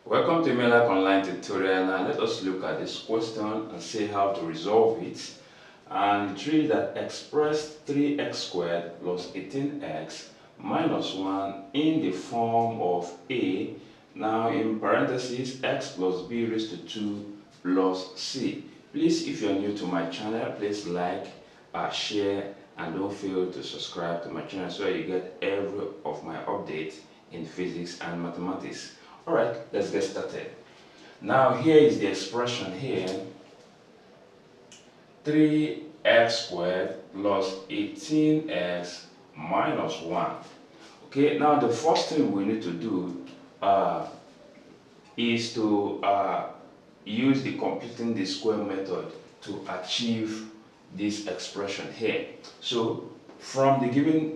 Welcome to Emmelac online tutorial. Now let us look at this question and see how to resolve it. And it reads that express 3x squared plus 18x minus 1 in the form of a, now in parentheses, x plus b raised to 2 plus c. Please, if you're new to my channel, please like, share, and don't fail to subscribe to my channel so you get every of my updates in physics and mathematics. Alright, let's get started. Now here is the expression here. 3x squared plus 18x minus 1. Okay, now the first thing we need to do is to use the completing the square method to achieve this expression here. So from the given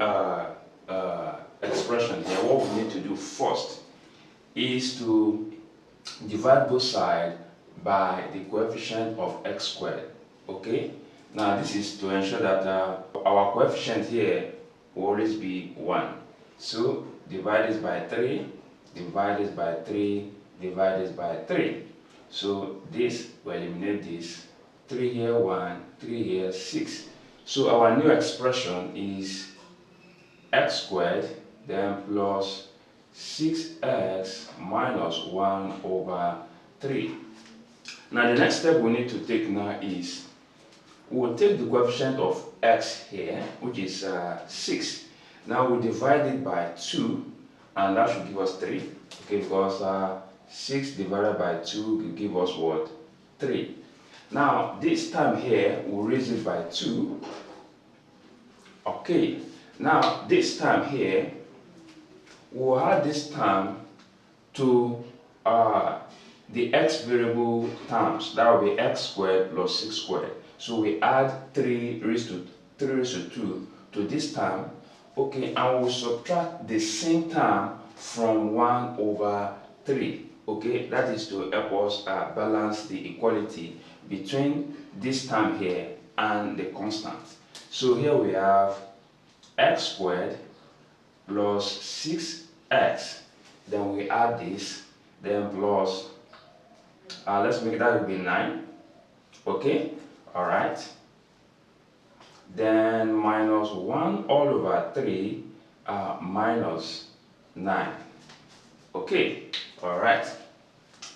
expression here, what we need to do first is to divide both sides by the coefficient of x squared. Okay, now this is to ensure that our coefficient here will always be 1. So divide this by 3, divide this by 3, divide this by 3. So this will eliminate this. 3 here 1, 3 here 6. So our new expression is x squared then plus 6x minus 1 over 3. Now the next step we need to take now is we'll take the coefficient of x here, which is 6. Now we divide it by 2 and that should give us 3. Okay, because 6 divided by 2 will give us what? 3. Now this time here we'll raise it by 2. Okay, now this time here we'll add this term to the x variable terms. That will be x squared plus 6 squared. So we add 3 raised to 2 to this term. Okay, and we'll subtract the same term from 1 over 3. Okay, that is to help us balance the equality between this term here and the constant. So here we have x squared plus 6x, then we add this, then plus, let's make that will be 9, okay, alright, then minus 1 all over 3 minus 9, okay, alright.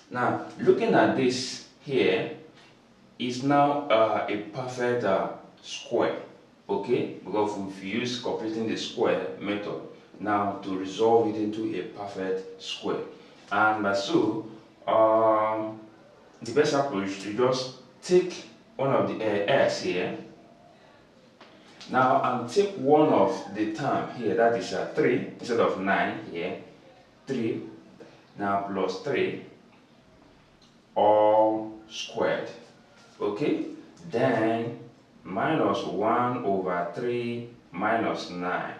Now looking at this here is now a perfect square, okay, because if you use completing the square method now to resolve it into a perfect square. And so the best approach is to just take one of the x here now and take one of the term here, that is 3 instead of 9 here, 3 now plus 3 all squared, okay, then minus 1 over 3 minus 9.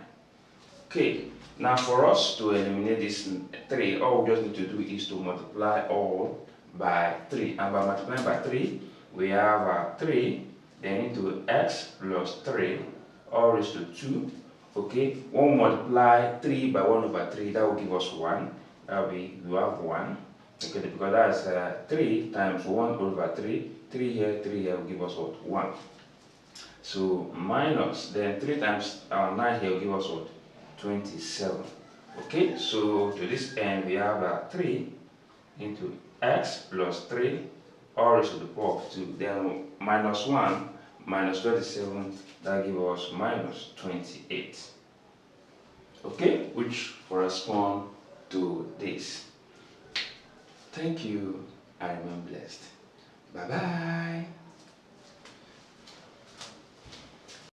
Okay, now for us to eliminate this 3, all we just need to do is to multiply all by 3. And by multiplying by 3, we have 3, then into x plus 3, all raised to 2. Okay, when we multiply 3 by 1 over 3, that will give us 1. That will be, we have 1. Okay, because that's 3 times 1 over 3. 3 here will give us what? 1. So minus, then 3 times 9 here will give us what? 27. Okay, so to this end we have 3 into x plus 3 all raised to the power of 2, then minus 1 minus 27, that gives us minus 28. Okay, which correspond to this. Thank you and remain blessed. Bye bye.